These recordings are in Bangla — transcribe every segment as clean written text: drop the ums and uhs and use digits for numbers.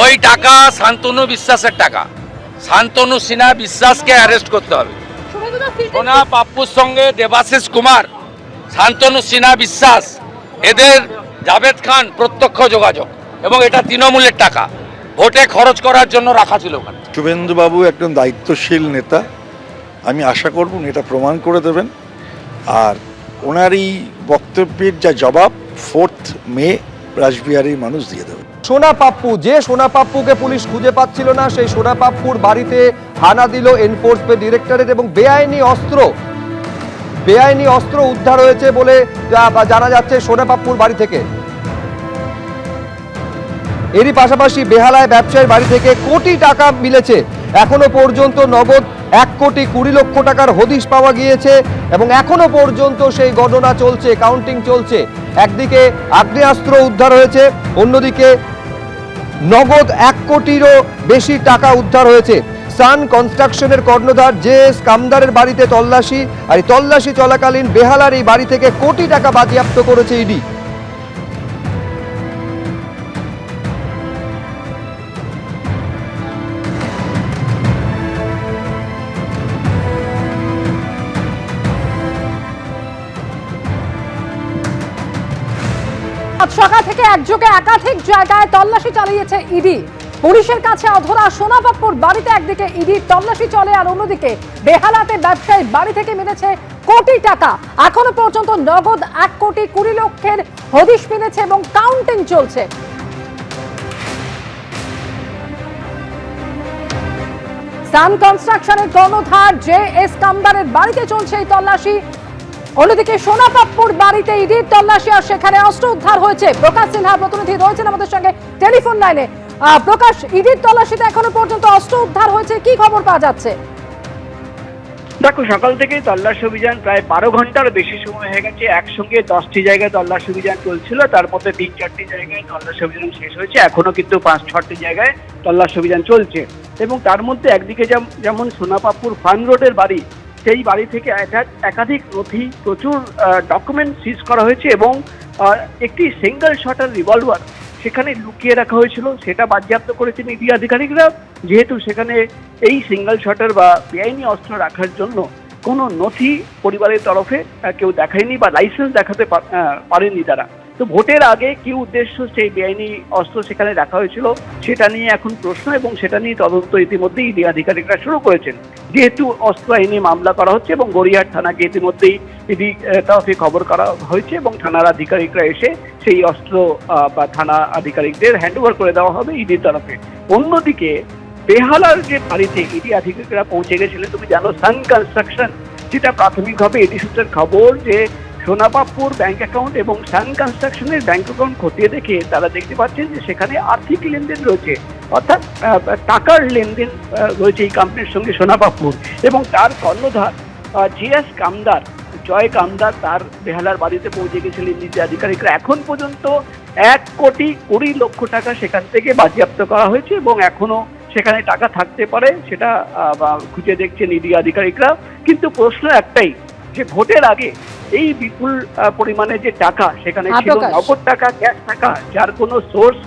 ওই টাকা শান্তনু বিশ্বাসের টাকা। শান্তনু সিনহা বিশ্বাসকে অ্যারেস্ট করতে হবে। সোনা পাপ্পুর সঙ্গে দেবাশিস কুমার, শান্তনু সিনহা বিশ্বাস, এদের জাভেদ খান প্রত্যক্ষ যোগাযোগ, এবং এটা তৃণমূলের টাকা ভোটে খরচ করার জন্য রাখা ছিল ওখানে। শুভেন্দুবাবু একজন দায়িত্বশীল নেতা, আমি আশা করব এটা প্রমাণ করে দেবেন। আর ওনার এই বক্তব্যের যা জবাব 4 মে রাসবিহারীর মানুষ দিয়ে দেবে। সোনা পাপ্পু, যে সোনা পাপ্পুকে পুলিশ খুঁজে পাচ্ছিল না, সেই সোনা পাপ্পুর বাড়িতে হানা দিল এনফোর্সমেন্ট ডিরেক্টরেট এবং বেআইনি অস্ত্র উদ্ধার হয়েছে বলে জানা যাচ্ছে সোনা পাপ্পুর বাড়ি থেকে। এরই পাশাপাশি বেহালায় ব্যবসায়ীর বাড়ি থেকে কোটি টাকা মিলেছে। এখনো পর্যন্ত নগদ 1,20,00,000 টাকার হদিশ পাওয়া গিয়েছে এবং এখনো পর্যন্ত সেই গণনা চলছে, কাউন্টিং চলছে। একদিকে আগ্নেয়াস্ত্র উদ্ধার হয়েছে, অন্যদিকে নগদ 1 কোটিরও বেশি টাকা উদ্ধার হয়েছে। সান কনস্ট্রাকশনের কর্ণধার জে.এস. কামদারের বাড়িতে তল্লাশি, আর তল্লাশি চলাকালীন বেহালার এই বাড়ি থেকে কোটি টাকা বাজেয়াপ্ত করেছে ইডি। আজ সকাল থেকে একযোগে একাধিক জায়গায় তল্লাশি চালিয়েছে ইডি। পুলিশের কাছে অধরা সোনা পাপ্পুর বাড়িতে একদিকে ইডির তল্লাশি চলে, আর অন্যদিকে বেহালাতে ব্যবসায়ী বাড়ি থেকে মিলেছে কোটি টাকা। এখনো পর্যন্ত নগদ 1,20,00,000 হদিশ মিলেছে এবং কাউন্টিং চলছে। সান কনস্ট্রাকশনের কর্ণধার জে.এস. কামদারের বাড়িতে চলছে এই তল্লাশি। অন্যদিকে সোনা পাপ্পুর বাড়িতে ইডির তল্লাশি, আর সেখানে অস্ত্র উদ্ধার হয়েছে। প্রকাশ সিনহা প্রতিনিধি রয়েছেন আমাদের সঙ্গে টেলিফোন লাইনে। প্রকাশ, ইডির তল্লাশিতে এখনো পর্যন্ত অস্ত্র উদ্ধার হয়েছে, কি খবর পাওয়া যাচ্ছে? দেখো, সকাল থেকে তল্লাশি অভিযান প্রায় 12 ঘন্টার বেশি সময় হয়ে গেছে। একসঙ্গে 10টি জায়গায় তল্লাশি অভিযান চলছিল, তার মধ্যে 3-4টি জায়গায় তল্লাশি অভিযান শেষ হয়েছে। এখনো কিন্তু 5-6টি জায়গায় তল্লাশি অভিযান চলছে এবং তার মধ্যে একদিকে যেমন সোনা পাপ্পুর ফান রোডের বাড়ি, সেই বাড়ি থেকে একাধিক নথি, প্রচুর ডকুমেন্ট সিজ করা হয়েছে এবং একটি সিঙ্গেল শটার রিভলভার সেখানে লুকিয়ে রাখা হয়েছিল, সেটা বাজেয়াপ্ত করেছেন ইডি আধিকারিকরা। যেহেতু সেখানে এই সিঙ্গেল শটার বা বেআইনি অস্ত্র রাখার জন্য কোনো নথি পরিবারের তরফে কেউ দেখায়নি বা লাইসেন্স দেখাতে পারেনি তারা। তো ভোটের আগে কি উদ্দেশ্য সেই বেআইনি অস্ত্র সেখানে রাখা হয়েছিল সেটা নিয়ে এখন প্রশ্ন, এবং সেটা নিয়ে তদন্ত ইতিমধ্যেই ইডি আধিকারিকরা শুরু করেছেন। যেহেতু অস্ত্র আইনে মামলা করা হচ্ছে এবং গড়িয়াহাট থানাকে ইতিমধ্যেই ইডি তরফে খবর করা হয়েছে এবং থানার আধিকারিকরা এসে সেই অস্ত্র বা থানা আধিকারিকদের হ্যান্ডওভার করে দেওয়া হবে ইডির তরফে। অন্যদিকে বেহালার যে বাড়িতে ইডি আধিকারিকরা পৌঁছে গেছিলেন, তুমি জানো, সান কনস্ট্রাকশন, যেটা প্রাথমিকভাবে ইডি সূত্রের খবর যে সোনা পাপ্পুর ব্যাংক অ্যাকাউন্ট এবং সান কনস্ট্রাকশনের ব্যাংক অ্যাকাউন্ট খতিয়ে দেখে তারা দেখতে পাচ্ছেন যে সেখানে আর্থিক লেনদেন রয়েছে, অর্থাৎ টাকার লেনদেন রয়েছে এই কোম্পানির সঙ্গে সোনা পাপ্পুর। এবং তার কর্ণধার জে.এস. কামদার, জয় কামদার, তার বেহালার বাড়িতে পৌঁছে গেছিলেন ইডি আধিকারিকরা। এখন পর্যন্ত 1,20,00,000 টাকা সেখান থেকে বাজেয়াপ্ত করা হয়েছে এবং এখনো সেখানে টাকা থাকতে পারে, সেটা খুঁজে দেখছেন ইডি আধিকারিকরা। কিন্তু প্রশ্ন একটাই, যে ভোটের আগে এই বিপুল পরিমাণে যে টাকা সেখানে ছিল, নগদ টাকা, ক্যাশ টাকা, যার কোনো সোর্স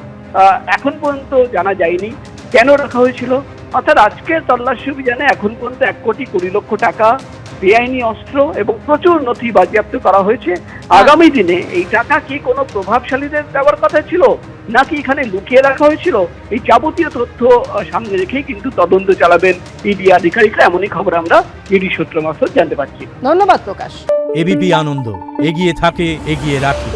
এখন পর্যন্ত জানা যায়নি, কেন রাখা হয়েছিল। অর্থাৎ আজকের তল্লাশি অভিযানে এখন পর্যন্ত 1,20,00,000 টাকা, বেআইনি অস্ত্র এবং প্রচুর নথি বাজেয়াপ্ত করা হয়েছে। আগামী দিনে এই টাকা কি কোনো প্রভাবশালীদের দেওয়ার কথা ছিল নাকি এখানে লুকিয়ে রাখা হয়েছিল, এই যাবতীয় তথ্য সামনে রেখেই কিন্তু তদন্ত চালাবেন ইডি আধিকারিকরা, এমনই খবর আমরা ইডি সূত্র মারফত জানতে পারছি। ধন্যবাদ প্রকাশ। এবিপি আনন্দ, এগিয়ে থাকে, এগিয়ে রাখে।